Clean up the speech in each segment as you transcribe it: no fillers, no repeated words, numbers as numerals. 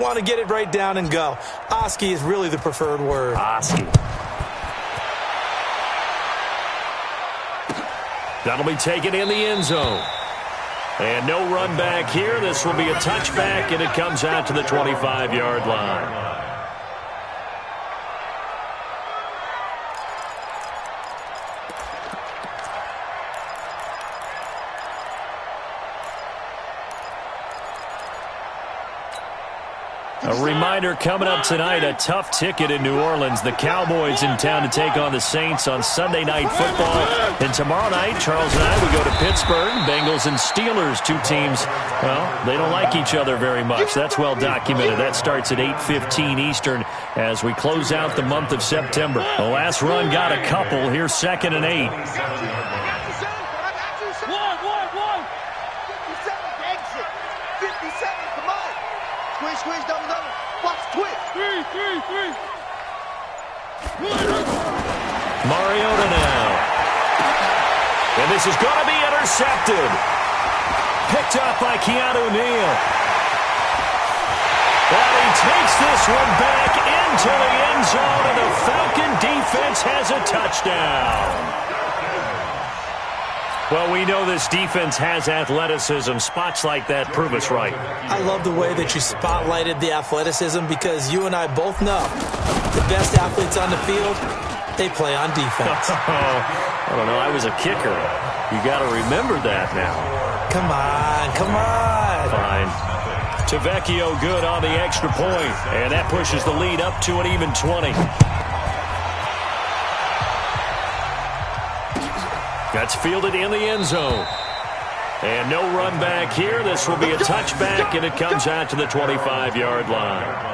want to get it right down and go. Oski is really the preferred word. Oski. That'll be taken in the end zone. And no run back here. This will be a touchback, and it comes out to the 25-yard line. A reminder coming up tonight, a tough ticket in New Orleans. The Cowboys in town to take on the Saints on Sunday Night Football. And tomorrow night, Charles and I, we go to Pittsburgh. Bengals and Steelers, two teams, well, they don't like each other very much. That's well documented. That starts at 8:15 Eastern as we close out the month of September. The last run got a couple. Here's 2nd and 8. Squeeze, double. Watch, twist. Three. Mariota now. And this is going to be intercepted. Picked up by Keanu Neal. And he takes this one back into the end zone, and the Falcon defense has a touchdown. Well, we know this defense has athleticism. Spots like that prove us right. I love the way that you spotlighted the athleticism because you and I both know the best athletes on the field, they play on defense. I don't know. I was a kicker. You got to remember that now. Come on. Fine. Tavecchio good on the extra point, and that pushes the lead up to an even 20. That's fielded in the end zone. And no run back here. This will be a touchback, and it comes out to the 25-yard line.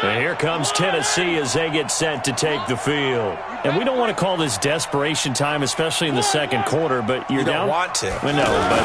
And here comes Tennessee as they get set to take the field. And we don't want to call this desperation time, especially in the second quarter, but you're down. You don't want to. Well, no, but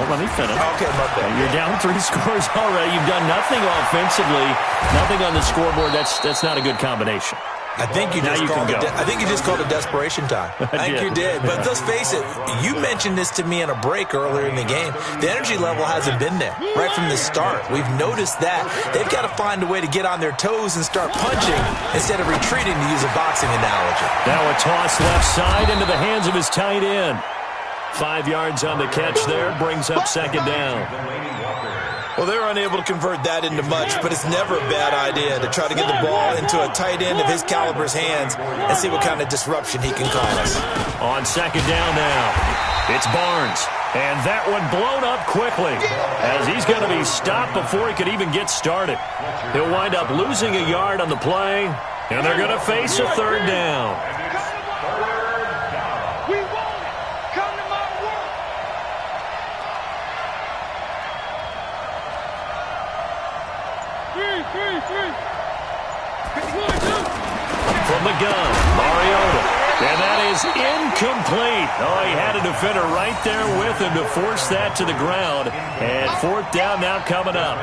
let me finish. Okay, my bad. You're down 3 scores already. You've done nothing offensively, nothing on the scoreboard. That's not a good combination. I think you just called it desperation time. I think you did. But let's face it, you mentioned this to me in a break earlier in the game. The energy level hasn't been there right from the start. We've noticed that. They've got to find a way to get on their toes and start punching instead of retreating, to use a boxing analogy. Now a toss left side into the hands of his tight end. 5 yards on the catch there, brings up 2nd down. Well, they're unable to convert that into much, but it's never a bad idea to try to get the ball into a tight end of his caliber's hands and see what kind of disruption he can cause. On 2nd down now, it's Barnes. And that one blown up quickly as he's going to be stopped before he could even get started. He'll wind up losing a yard on the play, and they're going to face a 3rd down. From the gun, Mariota. And that is incomplete. Oh, he had a defender right there with him to force that to the ground. And 4th down now coming up.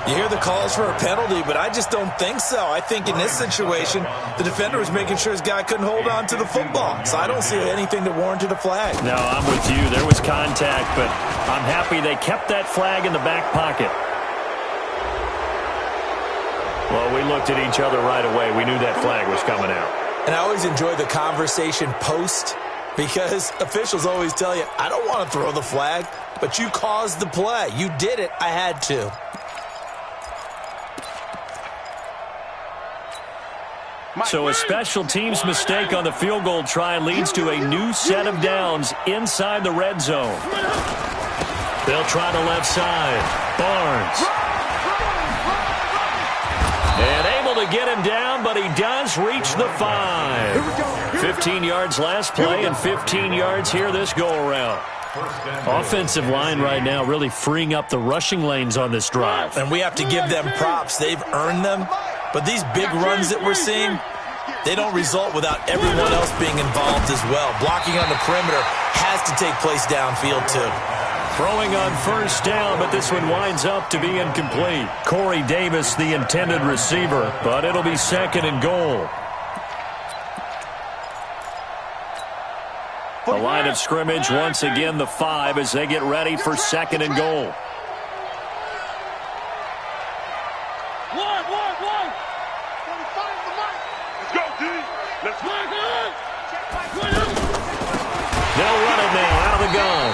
You hear the calls for a penalty, but I just don't think so. I think in this situation, the defender was making sure his guy couldn't hold on to the football. So I don't see anything that warranted a flag. No, I'm with you. There was contact, but I'm happy they kept that flag in the back pocket. Well, we looked at each other right away. We knew that flag was coming out. And I always enjoy the conversation post because officials always tell you, I don't want to throw the flag, but you caused the play. You did it. I had to. So a special teams mistake on the field goal try leads to a new set of downs inside the red zone. They'll try the left side. Barnes. And able to get him down, but he does reach the 5. 15 yards last play and 15 yards here this go-around. Offensive line right now really freeing up the rushing lanes on this drive. And we have to give them props. They've earned them. But these big runs that we're seeing, they don't result without everyone else being involved as well. Blocking on the perimeter has to take place downfield too. Throwing on 1st down, but this one winds up to be incomplete. Corey Davis, the intended receiver, but it'll be 2nd and goal. line of scrimmage, once again, the 5 as they get ready for 2nd and goal. They'll run it now out of the gun.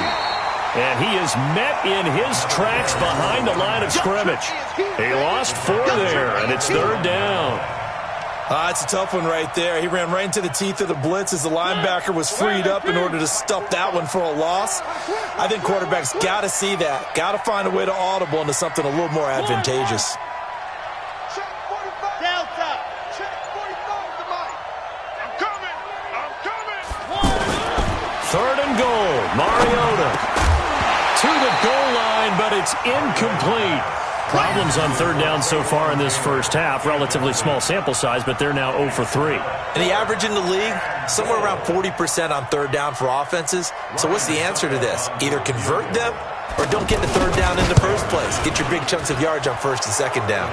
And he is met in his tracks behind the line of scrimmage. He lost 4 there, and it's 3rd down. It's a tough one right there. He ran right into the teeth of the blitz as the linebacker was freed up in order to stuff that one for a loss. I think quarterbacks got to see that. Got to find a way to audible into something a little more advantageous. Third and goal. Mariota to the goal line, but it's incomplete. Problems on 3rd down so far in this first half. Relatively small sample size, but they're now 0 for 3. And the average in the league, somewhere around 40% on 3rd down for offenses. So what's the answer to this? Either convert them or don't get the 3rd down in the first place. Get your big chunks of yards on 1st and 2nd down.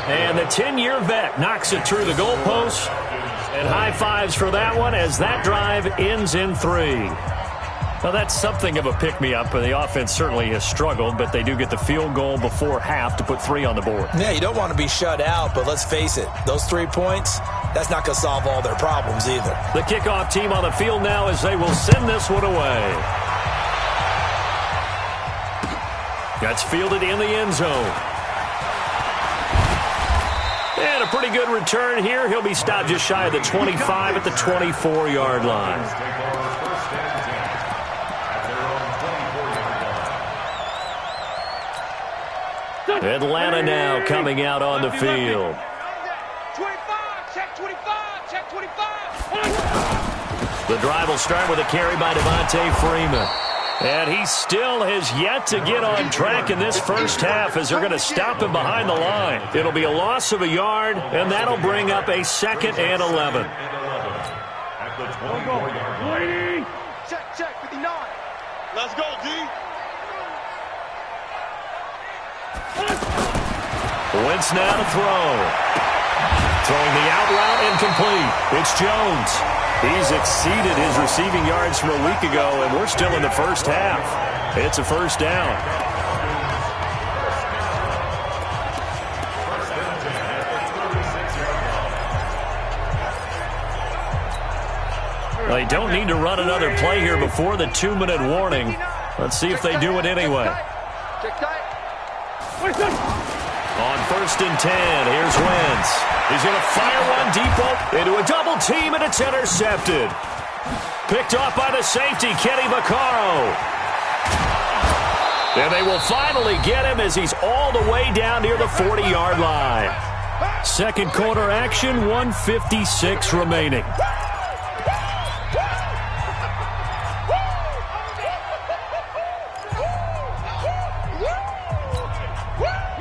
And the 10-year vet knocks it through the goalpost. And high fives for that one as that drive ends in 3. Well, that's something of a pick-me-up, and the offense certainly has struggled, but they do get the field goal before half to put 3 on the board. Yeah, you don't want to be shut out, but let's face it, those 3 points, that's not going to solve all their problems either. The kickoff team on the field now as they will send this one away. That's fielded in the end zone. And a pretty good return here. He'll be stopped just shy of the 25 at the 24-yard line. Atlanta now coming out on the field. 25, check 25, check 25. The drive will start with a carry by Devontae Freeman. And he still has yet to get on track in this first half as they're going to stop him behind the line. It'll be a loss of a yard, and that'll bring up a 2nd and 11. Check 59. Let's go, D. Wentz now to throw. Throwing the out route incomplete. It's Jones. He's exceeded his receiving yards from a week ago, and we're still in the first half. It's a 1st down. They don't need to run another play here before the 2-minute warning. Let's see if they do it anyway. On 1st and 10, here's Wentz. He's going to fire one deep into a double team, and it's intercepted. Picked off by the safety, Kenny Vaccaro. And they will finally get him as he's all the way down near the 40-yard line. 2nd quarter action, 1:56 remaining.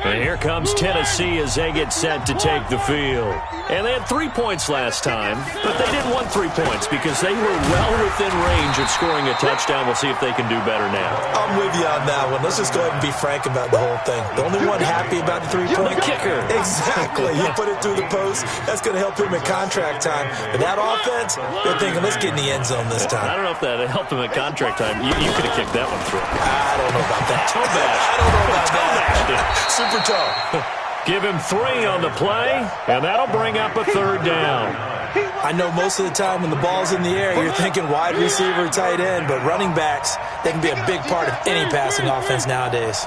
And here comes Tennessee as they get set to take the field. And they had 3 points last time, but they didn't want 3 points because they were well within range of scoring a touchdown. We'll see if they can do better now. I'm with you on that one. Let's just go ahead and be frank about the whole thing. The only one happy about the 3-point kicker. Exactly. You put it through the post. That's going to help him in contract time. But that offense, they're thinking, let's get in the end zone this time. I don't know if that helped him at contract time. You could have kicked that one through. I don't know about that. Toe bash. I don't know about that. Super toe. Give him 3 on the play, and that'll bring up a 3rd down. I know most of the time when the ball's in the air, you're thinking wide receiver, tight end, but running backs, they can be a big part of any passing offense nowadays.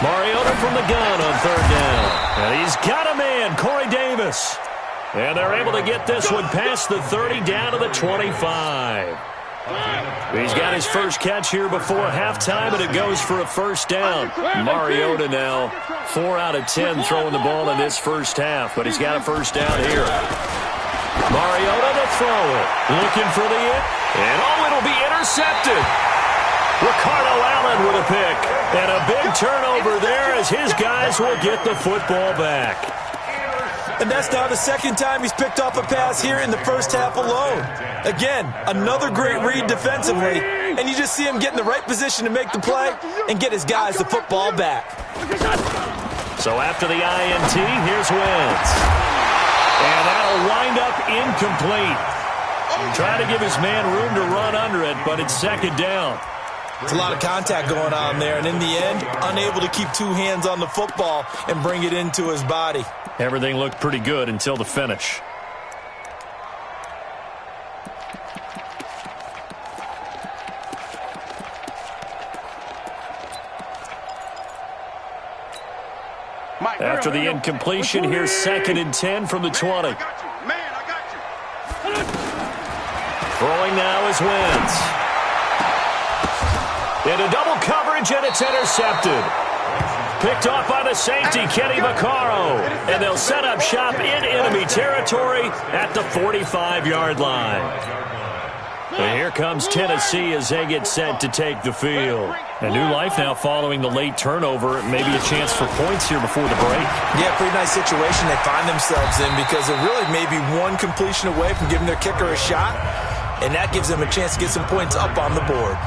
Mariota from the gun on 3rd down. And he's got a man, Corey Davis. And they're able to get this one past the 30 down to the 25. He's got his first catch here before halftime, and it goes for a 1st down. Mariota now 4 out of 10 throwing the ball in this first half, but he's got a 1st down here. Mariota to throw it. Looking for the hit. And it'll be intercepted. Ricardo Allen with a pick. And a big turnover there as his guys will get the football back. And that's now the 2nd time he's picked off a pass here in the first half alone. Again, another great read defensively, and you just see him get in the right position to make the play and get his guys the football back. So after the INT, here's Wentz. And that'll wind up incomplete. Trying to give his man room to run under it, but it's second down. There's a lot of contact going on there, and in the end, unable to keep two hands on the football and bring it into his body. Everything looked pretty good until the finish. After the incompletion, here's 2nd and 10 from the 20. Throwing now is Wentz. Into double coverage, and it's intercepted. Picked off by the safety, Kenny Vaccaro. And they'll set up shop in enemy territory at the 45-yard line. And here comes Tennessee as they get set to take the field. A new life now following the late turnover. Maybe a chance for points here before the break. Yeah, pretty nice situation they find themselves in because they're really maybe one completion away from giving their kicker a shot, and that gives them a chance to get some points up on the board.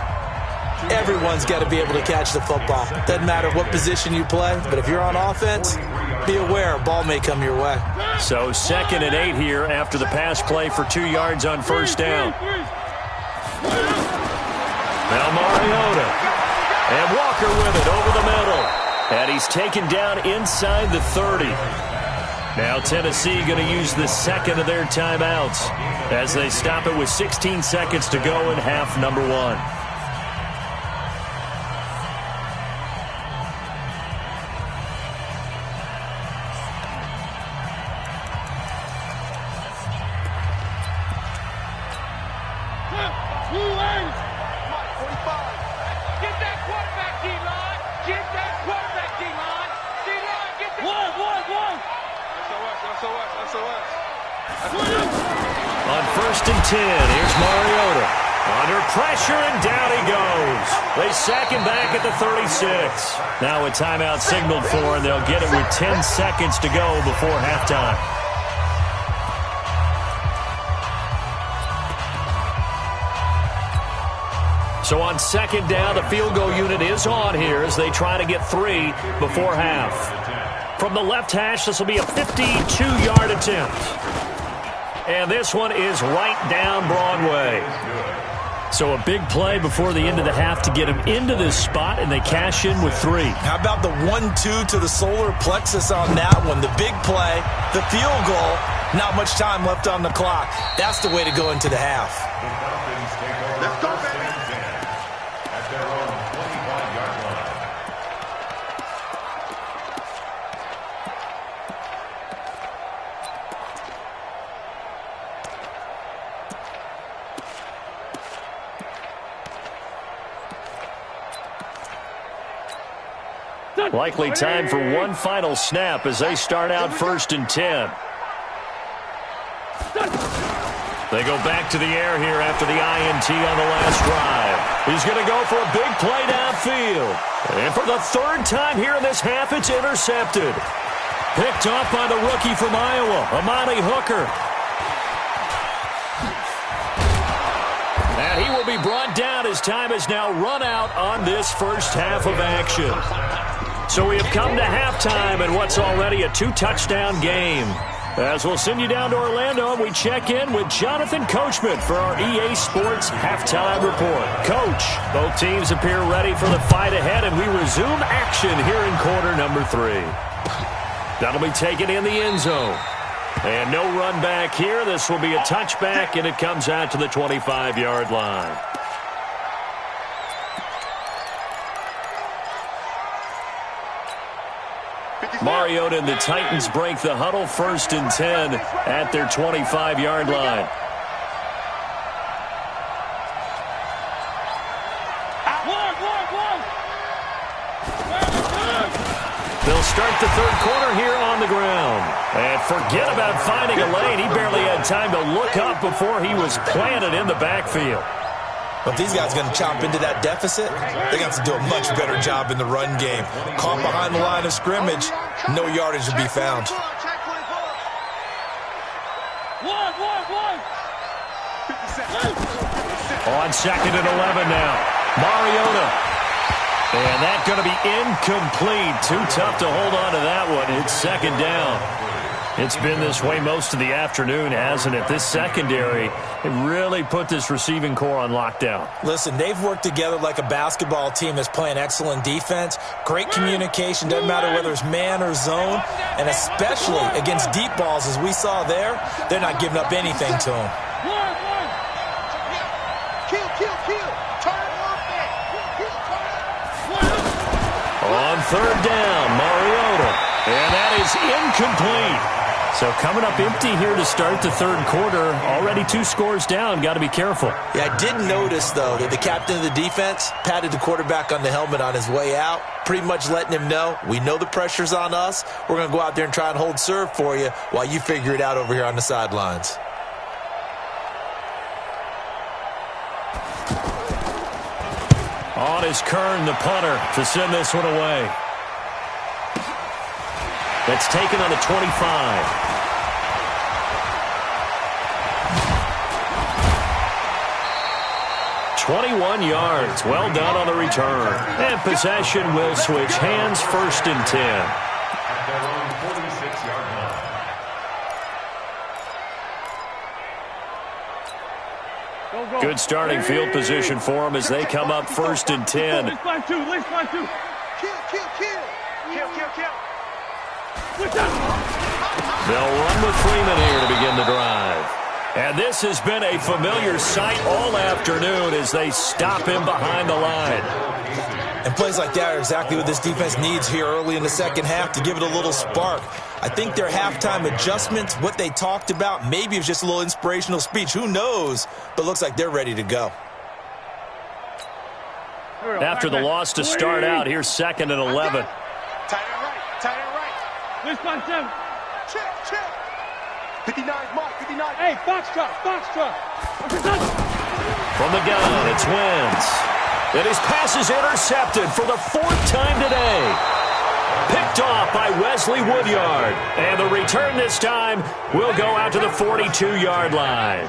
Everyone's got to be able to catch the football. Doesn't matter what position you play, but if you're on offense, be aware a ball may come your way. So 2nd and 8 here after the pass play for 2 yards on first down. Now Mariota. And Walker with it over the middle. And he's taken down inside the 30. Now Tennessee going to use the second of their timeouts as they stop it with 16 seconds to go in half number 1. On 1st and 10, here's Mariota. Under pressure, and down he goes. They sack him back at the 36. Now a timeout signaled for, and they'll get it with 10 seconds to go before halftime. So on 2nd down, the field goal unit is on here as they try to get 3 before half. From the left hash, this will be a 52-yard attempt. And this one is right down Broadway. So a big play before the end of the half to get him into this spot, and they cash in with 3. How about the 1-2 to the solar plexus on that one? The big play, the field goal, not much time left on the clock. That's the way to go into the half. Let's go, baby. Likely time for one final snap as they start out 1st and 10. They go back to the air here after the INT on the last drive. He's going to go for a big play downfield. And for the 3rd time here in this half, it's intercepted. Picked off by the rookie from Iowa, Amani Hooker. And he will be brought down as time has now run out on this first half of action. So we have come to halftime in what's already a 2-touchdown game. As we'll send you down to Orlando, we check in with Jonathan Coachman for our EA Sports Halftime Report. Coach, both teams appear ready for the fight ahead, and we resume action here in quarter number 3. That'll be taken in the end zone. And no run back here. This will be a touchback, and it comes out to the 25-yard line. Mariota and the Titans break the huddle, 1st and 10 at their 25-yard line. They'll start the 3rd quarter here on the ground. And forget about finding a lane. He barely had time to look up before he was planted in the backfield. But if these guys are going to chomp into that deficit, they're going to have to do a much better job in the run game. Caught behind the line of scrimmage, no yardage to be found. On 2nd and 11 now. Mariota. And that's going to be incomplete. Too tough to hold on to that one. It's 2nd down. It's been this way most of the afternoon, hasn't it? This secondary, it really put this receiving core on lockdown. Listen, they've worked together like a basketball team that's playing excellent defense. Great communication, doesn't matter whether it's man or zone. And especially against deep balls, as we saw there, they're not giving up anything to them. On third down, Mariota. And that is incomplete. So coming up empty here to start the third quarter. Already 2 scores down. Got to be careful. Yeah, I did notice, though, that the captain of the defense patted the quarterback on the helmet on his way out, pretty much letting him know, we know the pressure's on us. We're going to go out there and try and hold serve for you while you figure it out over here on the sidelines. On is Kern, the punter, to send this one away. That's taken on the 25. 21 yards. Well done on the return. And possession will switch hands, first and 10. At their own 46-yard line. Good starting field position for them as they come up first and 10. Kill. They'll run with Freeman here to begin the drive. And this has been a familiar sight all afternoon as they stop him behind the line. And plays like that are exactly what this defense needs here early in the second half to give it a little spark. I think their halftime adjustments, what they talked about, maybe it was just a little inspirational speech. Who knows? But looks like they're ready to go. After the loss to start out, here's 2nd and 11. Tight end right. This one, Tim. Check. 59, Mark, 59. Hey, box truck. From the gun, it's Wentz. And his pass is intercepted for the 4th time today. Picked off by Wesley Woodyard. And the return this time will go out to the 42-yard line.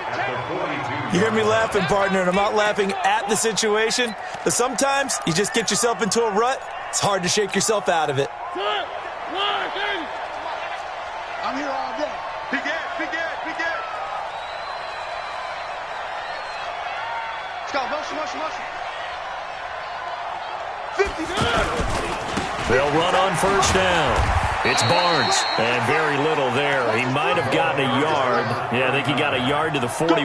You hear me laughing, partner, and I'm not laughing at the situation, but sometimes you just get yourself into a rut. It's hard to shake yourself out of it. I'm here all day. Big Ed. Let's go, motion. 50. They'll run on first down. It's Barnes, and very little there. He might have gotten a yard. Yeah, I think he got a yard to the 41.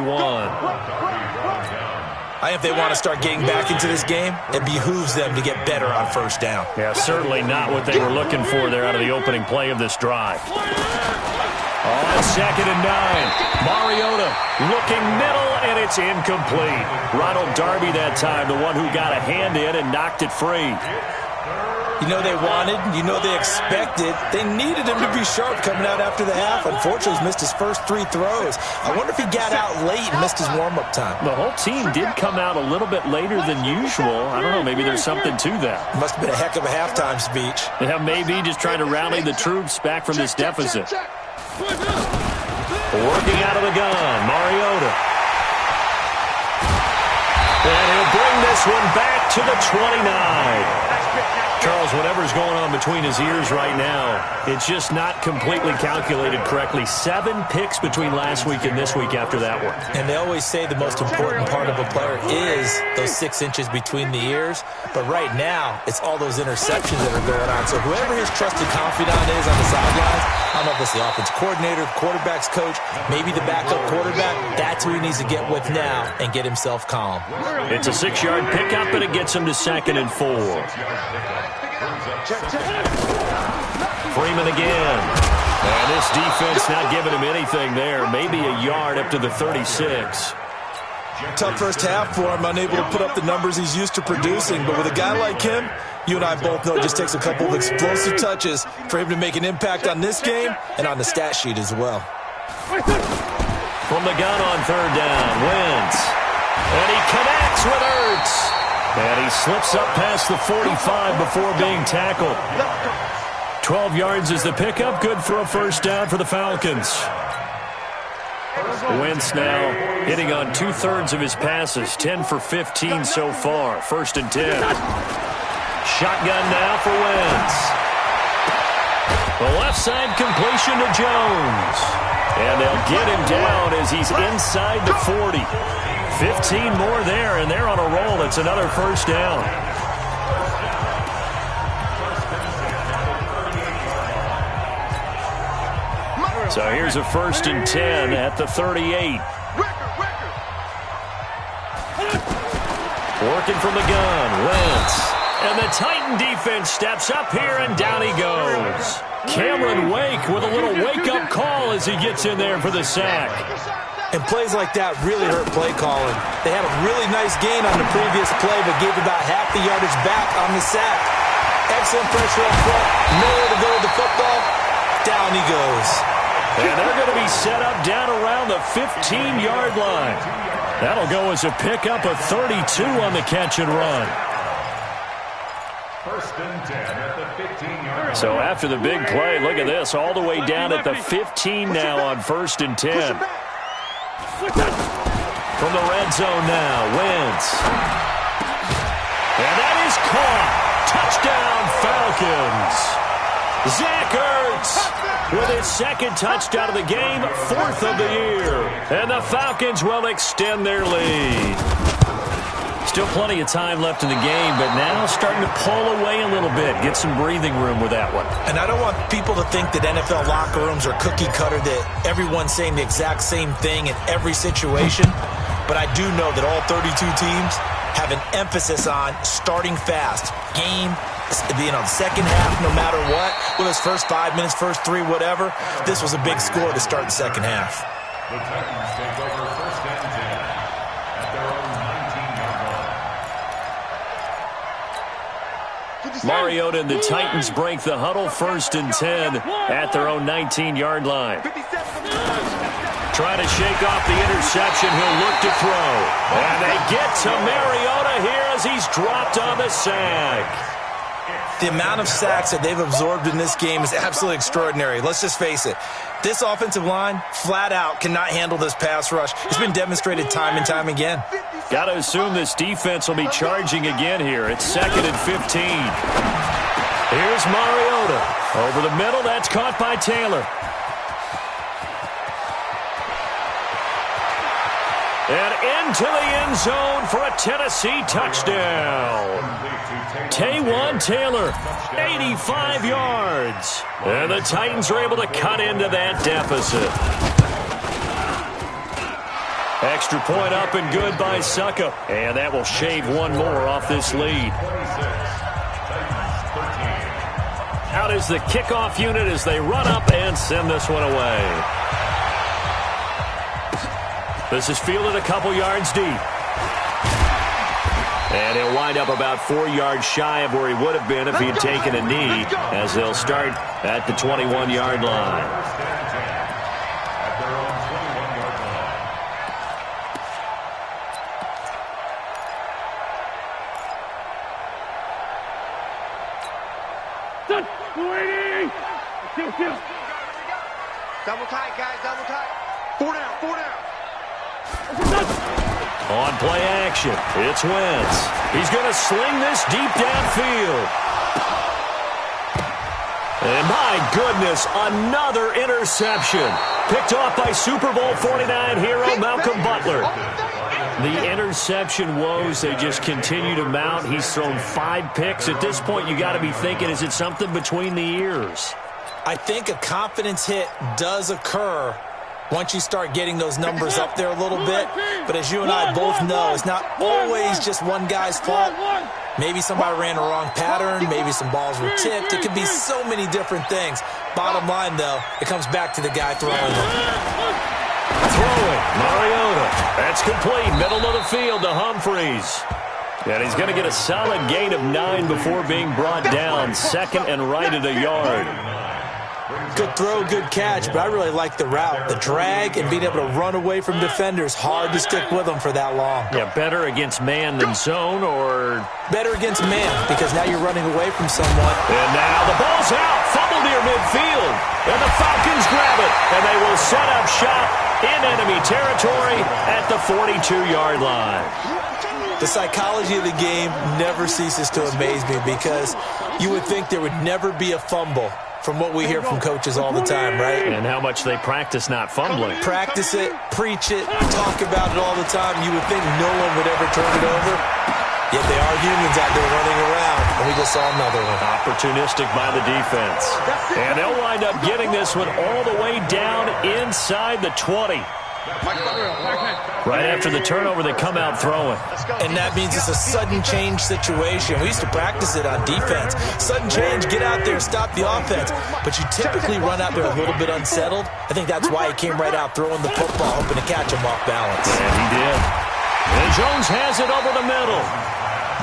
I think if they want to start getting back into this game, it behooves them to get better on first down. Yeah, certainly not what they were looking for there out of the opening play of this drive. On 2nd and 9, Mariota looking middle, and it's incomplete. Ronald Darby that time, the one who got a hand in and knocked it free. You know they wanted, you know they expected. They needed him to be sharp coming out after the half. Unfortunately, he's missed his first 3 throws. I wonder if he got out late and missed his warm-up time. The whole team did come out a little bit later than usual. I don't know, maybe there's something to that. Must have been a heck of a halftime speech. Yeah, maybe just trying to rally the troops back from this deficit. Working out of the gun, Mariota. And he'll bring this one back to the 29. Charles, whatever's going on between his ears right now, it's just not completely calculated correctly. 7 picks between last week and this week after that one. And they always say the most important part of a player is those 6 inches between the ears. But right now, it's all those interceptions that are going on. So whoever his trusted confidant is on the sidelines, I don't know if it's the offensive coordinator, the quarterback's coach, maybe the backup quarterback, that's who he needs to get with now and get himself calm. It's a 6-yard pickup, and it gets him to 2nd and 4. Freeman again. And this defense not giving him anything there. Maybe a yard up to the 36. Tough first half for him, unable to put up the numbers he's used to producing. But with a guy like him, you and I both know it just takes a couple of explosive touches for him to make an impact on this game and on the stat sheet as well. From the gun on 3rd down, Wentz. And he connects with Ertz. And he slips up past the 45 before being tackled. 12 yards is the pickup. Good for a first down for the Falcons. Wentz now hitting on 2/3 of his passes. 10 for 15 so far. 1st and 10. Shotgun now for Wentz. The left side completion to Jones. And they'll get him down as he's inside the 40. 15 more there, and they're on a roll. It's another first down. So here's a 1st and 10 at the 38. Working from the gun, Wentz. And the Titan defense steps up here, and down he goes. Cameron Wake with a little wake-up call as he gets in there for the sack. And plays like that really hurt play calling. They had a really nice gain on the previous play, but gave about half the yardage back on the sack. Excellent pressure up front. Nowhere to go with the football. Down he goes. And they're going to be set up down around the 15-yard line. That'll go as a pickup of 32 on the catch and run. 1st and 10 at the 15-yard line. So after the big play, look at this, all the way down at the 15 now on 1st and 10. From the red zone now, Wentz. And that is caught. Touchdown, Falcons. Zach Ertz with his 2nd touchdown of the game, 4th of the year. And the Falcons will extend their lead. Still plenty of time left in the game, but now starting to pull away a little bit. Get some breathing room with that one. And I don't want people to think that NFL locker rooms are cookie cutter, that everyone's saying the exact same thing in every situation. But I do know that all 32 teams have an emphasis on starting fast. Game, the second half, no matter what, with his first 5 minutes, first 3, whatever. This was a big score to start the second half. The Titans take over 1st and 10 at their own 19-yard line. Mariota and the Titans break the huddle, 1st and 10 at their own 19-yard line. Trying to shake off the interception, he'll look to throw. And they get to Mariota here as he's dropped on the sack. The amount of sacks that they've absorbed in this game is absolutely extraordinary. Let's just face it. This offensive line, flat out, cannot handle this pass rush. It's been demonstrated time and time again. Got to assume this defense will be charging again here. It's 2nd and 15. Here's Mariota. Over the middle, that's caught by Taylor. And into the end zone for a Tennessee touchdown. Taywan Taylor, 85 yards. And the Titans are able to cut into that deficit. Extra point up and good by Succa. And that will shave one more off this lead. Out is the kickoff unit as they run up and send this one away. This is fielded a couple yards deep. And he'll wind up about 4 yards shy of where he would have been if he had taken a knee, as they'll start at the 21-yard line. Double tight, guys, double tight. 4 down, 4 down. On play action, it's Wentz. He's going to sling this deep downfield. And my goodness, another interception. Picked off by Super Bowl 49 hero Malcolm Butler. The interception woes, they just continue to mount. He's thrown 5 picks. At this point, you got to be thinking, is it something between the ears? I think a confidence hit does occur once you start getting those numbers up there a little bit. But as you and I both know, it's not always just one guy's fault. Maybe somebody ran a wrong pattern. Maybe some balls were tipped. It could be so many different things. Bottom line, though, it comes back to the guy throwing them. Throwing, Mariota. That's complete. Middle of the field to Humphreys. And he's going to get a solid gain of 9 before being brought down. 2nd and right at a yard. Good throw, good catch, but I really like the route. The drag and being able to run away from defenders, hard to stick with them for that long. Yeah, better against man than zone, or? Better against man, because now you're running away from someone. And now the ball's out, fumble near midfield. And the Falcons grab it, and they will set up shop in enemy territory at the 42-yard line. The psychology of the game never ceases to amaze me, because you would think there would never be a fumble from what we hear from coaches all the time, right? And how much they practice not fumbling. Practice it, preach it, talk about it all the time. You would think no one would ever turn it over. Yet they are humans out there running around, and we just saw another one. Opportunistic by the defense. And they'll wind up getting this one all the way down inside the 20. Right after the turnover, they come out throwing. And that means it's a sudden change situation. We used to practice it on defense. Sudden change, get out there, stop the offense. But you typically run out there a little bit unsettled. I think that's why he came right out throwing the football, hoping to catch him off balance. And he did. And Jones has it over the middle.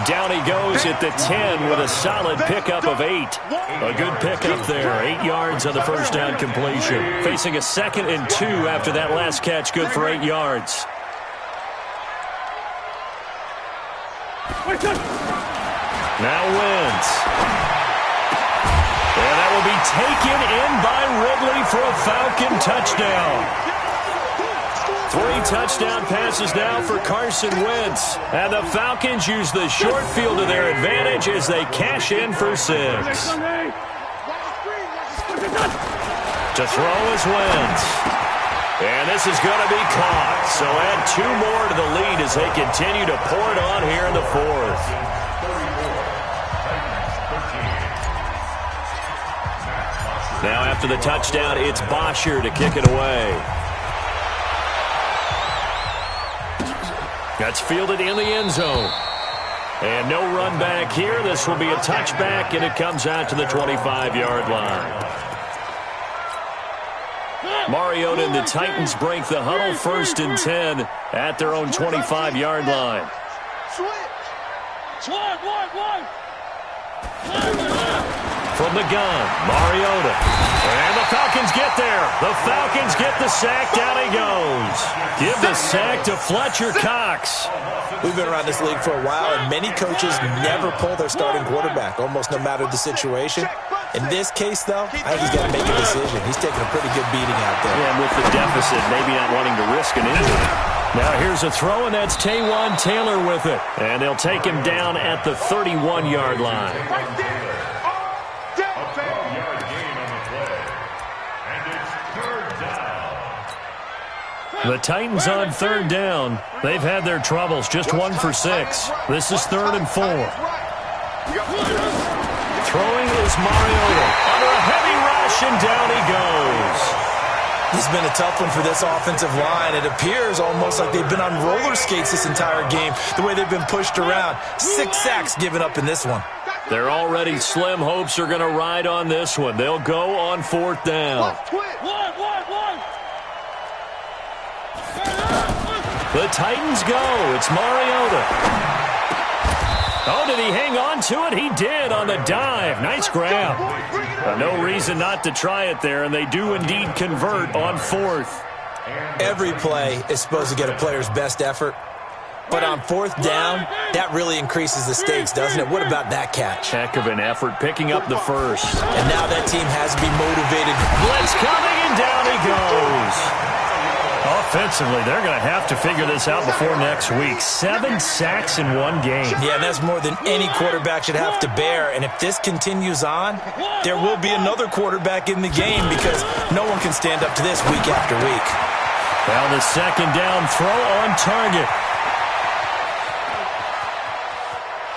Down he goes at the 10 with a solid pickup of 8. A good pickup there. 8 yards on the first down completion. Facing a 2nd and 2 after that last catch. Good for 8 yards. Now Wentz. And that will be taken in by Ridley for a Falcon touchdown. 3 touchdown passes now for Carson Wentz. And the Falcons use the short field to their advantage as they cash in for 6. To throw is Wentz. And this is going to be caught. So add 2 more to the lead as they continue to pour it on here in the 4th. Now after the touchdown, it's Bosher to kick it away. That's fielded in the end zone. And no run back here. This will be a touchback, and it comes out to the 25-yard line. Mariota and the Titans break the huddle, 1st and 10 at their own 25-yard line. From the gun, Mariota. And the Falcons get there. The Falcons get the sack. Down he goes. Give the sack to Fletcher Cox. We've been around this league for a while, and many coaches never pull their starting quarterback, almost no matter the situation. In this case, though, I think he's got to make a decision. He's taking a pretty good beating out there. Yeah, and with the deficit, maybe not wanting to risk an injury. Now here's a throw, and that's Taywan Taylor with it. And they'll take him down at the 31-yard line. The Titans on 3rd down. They've had their troubles, just 1 for 6. This is 3rd and 4. Throwing is Mariota. Under a heavy rush, and down he goes. This has been a tough one for this offensive line. It appears almost like they've been on roller skates this entire game, the way they've been pushed around. 6 sacks given up in this one. Their already slim hopes are going to ride on this one. They'll go on 4th down. The Titans go. It's Mariota. Oh, did he hang on to it? He did on the dive. Nice grab. No reason not to try it there, and they do indeed convert on 4th. Every play is supposed to get a player's best effort, but on 4th down, that really increases the stakes, doesn't it? What about that catch? Heck of an effort, picking up the 1st. And now that team has to be motivated. Blitz coming, and down he goes. Offensively, they're going to have to figure this out before next week. 7 sacks in 1 game. Yeah, and that's more than any quarterback should have to bear. And if this continues on, there will be another quarterback in the game because no one can stand up to this week after week. Now the 2nd down throw on target.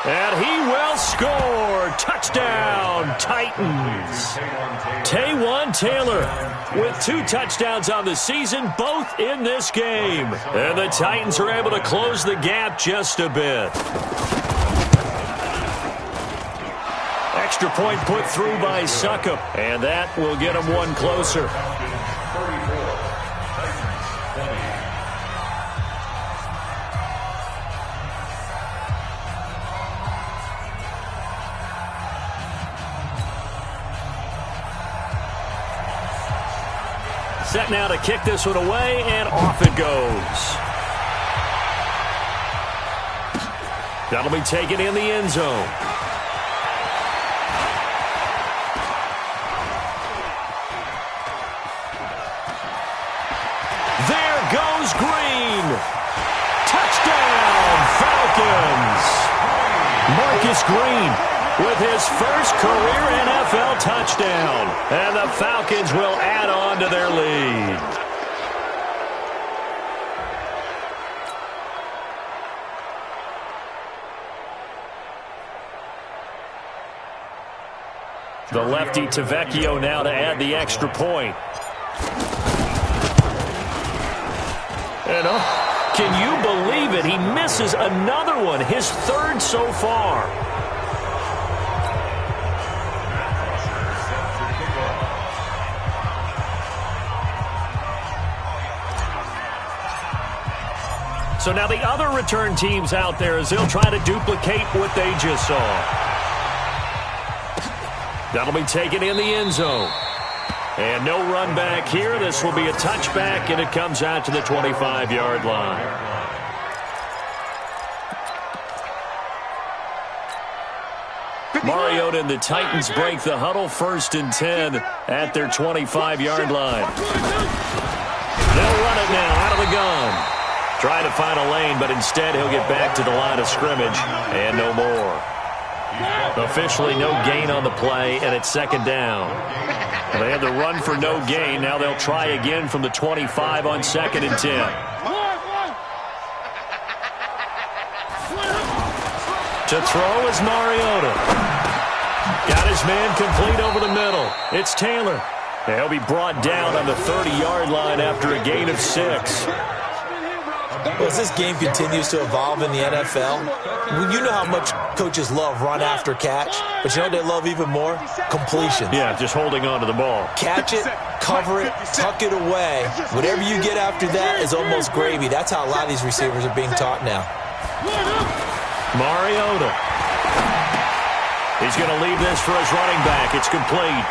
And he will score. Touchdown, Titans. Taywan Taylor with 2 touchdowns on the season, both in this game. And the Titans are able to close the gap just a bit. Extra point put through by Succop, and that will get them 1 closer. Set now to kick this one away, and off it goes. That'll be taken in the end zone. There goes Green. Touchdown, Falcons. Marcus Green with his first career NFL touchdown. And the Falcons will add on to their lead. The lefty to Vecchio now to add the extra point. And can you believe it? He misses another one, his third so far. So now the other return teams out there as they'll try to duplicate what they just saw. That'll be taken in the end zone. And no run back here. This will be a touchback, and it comes out to the 25-yard line. Mariota and the Titans break the huddle, 1st and 10 at their 25-yard line. They'll run it now out of the gun. Trying to find a lane, but instead he'll get back to the line of scrimmage, and no more. Officially no gain on the play, and it's 2nd down. They had the run for no gain. Now they'll try again from the 25 on 2nd and 10. To throw is Mariota. Got his man complete over the middle. It's Taylor. He'll be brought down on the 30-yard line after a gain of 6. Well, as this game continues to evolve in the NFL, you know how much coaches love run after catch, but you know what they love even more? Completion. Yeah, just holding on to the ball. Catch it, cover it, tuck it away. Whatever you get after that is almost gravy. That's how a lot of these receivers are being taught now. Mariota. He's going to leave this for his running back. It's complete.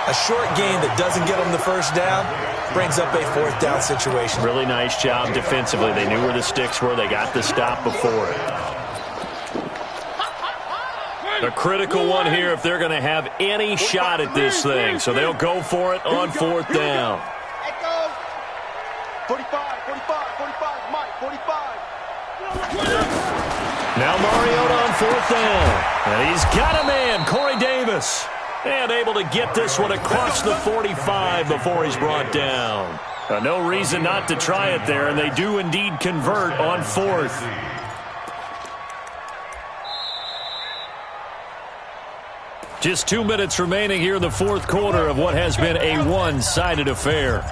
A short gain that doesn't get them the first down brings up a 4th down situation. Really nice job defensively. They knew where the sticks were. They got the stop before it. A critical one here if they're going to have any shot at this thing. So they'll go for it on 4th down. 45, Mike, 45. Now Mariota on 4th down. And he's got a man, Corey Davis. And able to get this one across the 45 before he's brought down. No reason not to try it there, and they do indeed convert on 4th. Just 2 minutes remaining here in the 4th quarter of what has been a one-sided affair.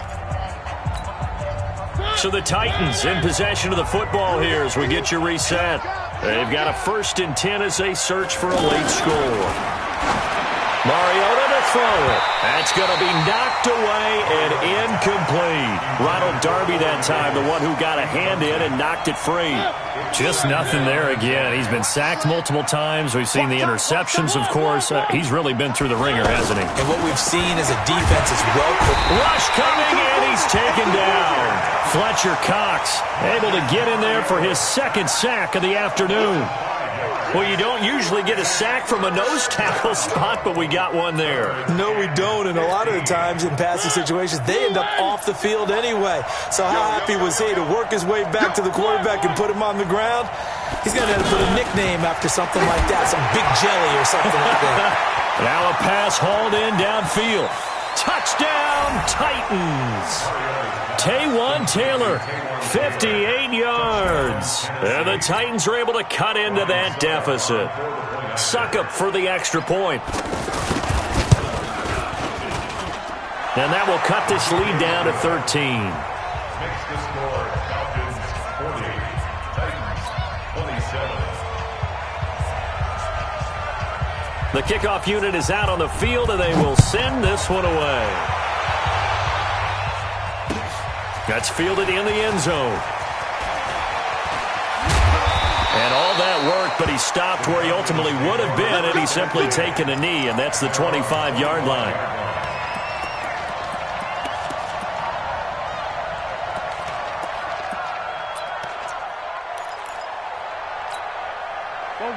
So the Titans in possession of the football here as we get you reset. They've got a 1st and 10 as they search for a late score. Mariota to throw it. That's going to be knocked away and incomplete. Ronald Darby that time, the one who got a hand in and knocked it free. Just nothing there again. He's been sacked multiple times. We've seen the interceptions, of course. He's really been through the ringer, hasn't he? And what we've seen is a defense is well cooked. Rush coming, and he's taken down. Fletcher Cox able to get in there for his 2nd sack of the afternoon. Well, you don't usually get a sack from a nose tackle spot, but we got one there. No, we don't, and a lot of the times in passing situations, they end up off the field anyway. So how happy was he to work his way back to the quarterback and put him on the ground? He's going to have to put a nickname after something like that, some Big Jelly or something like that. Now a pass hauled in downfield. Touchdown, Titans. Taywan Taylor, 58 yards. And the Titans are able to cut into that deficit. Suckup for the extra point. And that will cut this lead down to 13. Makes the score Falcons 40, Titans 27. The kickoff unit is out on the field, and they will send this one away. That's fielded in the end zone. And all that work, but he stopped where he ultimately would have been had he simply taken a knee, and that's the 25-yard line.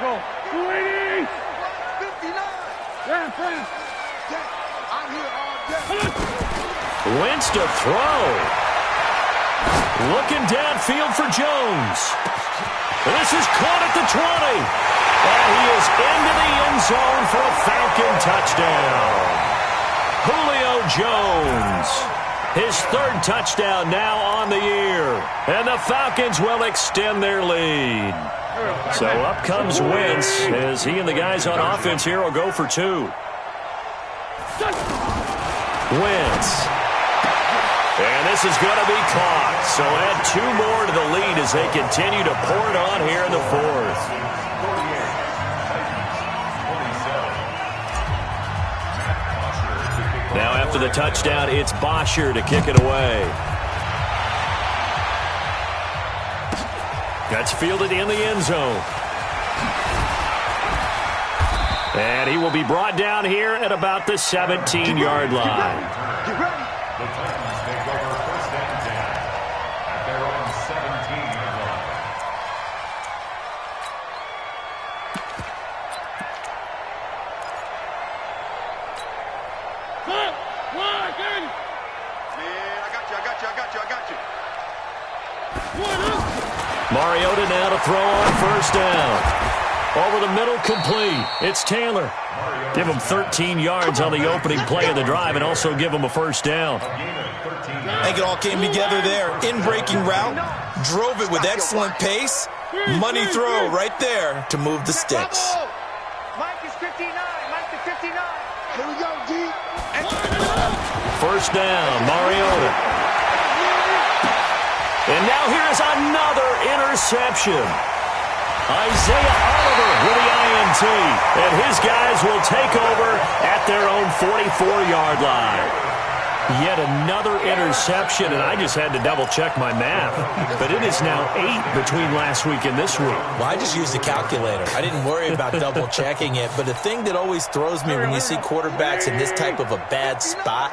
Go. 280. 59. Yeah, friend. I'm here all day. Wentz to throw. Looking downfield for Jones. And this is caught at the 20. And he is into the end zone for a Falcon touchdown. Julio Jones, his third touchdown now on the year. And the Falcons will extend their lead. So up comes Wentz as he and the guys on offense here will go for two. Wentz. And this is going to be caught. So add two more to the lead as they continue to pour it on here in the fourth. Now after the touchdown, it's Bosher to kick it away. That's fielded in the end zone. And he will be brought down here at about the 17-yard line. The Titans take over first and 10 at their own 17-yard line. Yeah, I got you. Mariota now to throw on first down. Over the middle, complete. It's Taylor. Give him 13 yards on the opening play of the drive and also give him a first down. I think it all came together there. In-breaking route, drove it with excellent pace. Money throw right there to move the sticks. Mike is 59. Here we go, D. First down, Mariota. And now here is another interception. Isaiah Oliver with the INT. And his guys will take over at their own 44-yard line. Yet another interception, and I just had to double-check my math. But it is now 8 between last week and this week. Well, I just used a calculator. I didn't worry about double-checking it. But the thing that always throws me when you see quarterbacks in this type of a bad spot,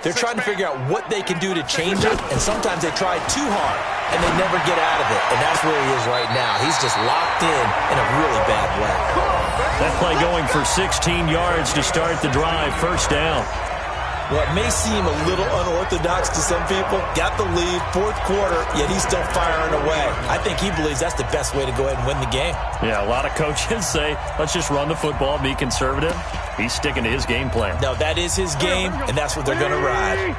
they're trying to figure out what they can do to change it, and sometimes they try too hard, and they never get out of it. And that's where he is right now. He's just locked in a really bad way. That play going for 16 yards to start the drive, first down. Well, it may seem a little unorthodox to some people. Got the lead, fourth quarter, yet he's still firing away. I think he believes that's the best way to go ahead and win the game. Yeah, a lot of coaches say, let's just run the football, be conservative. He's sticking to his game plan. No, that is his game, and that's what they're going to ride.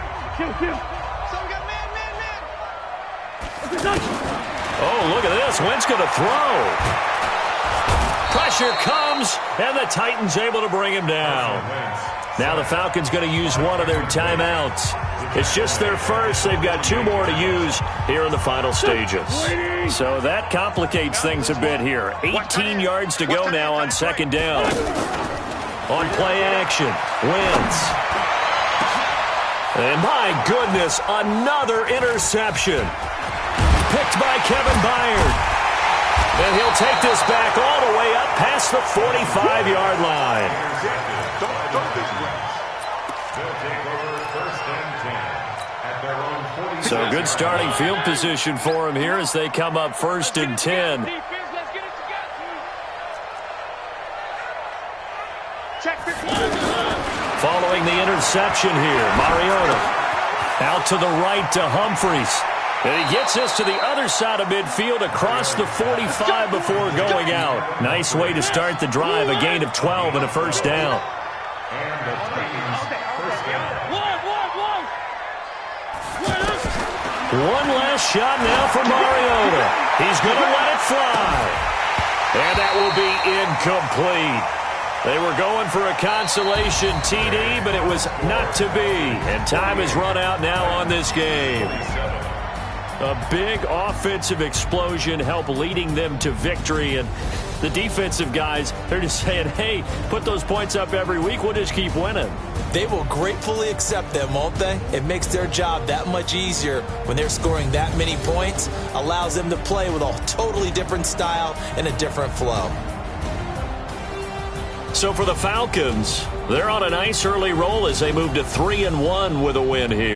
Oh, look at this. Wentz going to throw. Pressure comes, and the Titans able to bring him down. Now the Falcons going to use one of their timeouts. It's just their first. They've got 2 more to use here in the final stages. So that complicates things a bit here. 18 yards to go now on second down. On play action, Wentz. And my goodness, another interception. Picked by Kevin Byard. And he'll take this back all the way up past the 45-yard line. So good starting field position for him here as they come up first and 10. Following the interception here, Mariota out to the right to Humphries. And he gets us to the other side of midfield across the 45 before going out. Nice way to start the drive, a gain of 12 and a first down. One last shot now for Mariota. He's going to let it fly. And that will be incomplete. They were going for a consolation TD, but it was not to be. And time has run out now on this game. A big offensive explosion helped leading them to victory. And the defensive guys, they're just saying, hey, put those points up every week. We'll just keep winning. They will gratefully accept them, won't they? It makes their job that much easier when they're scoring that many points. Allows them to play with a totally different style and a different flow. So for the Falcons, they're on a nice early roll as they move to 3-1 with a win here.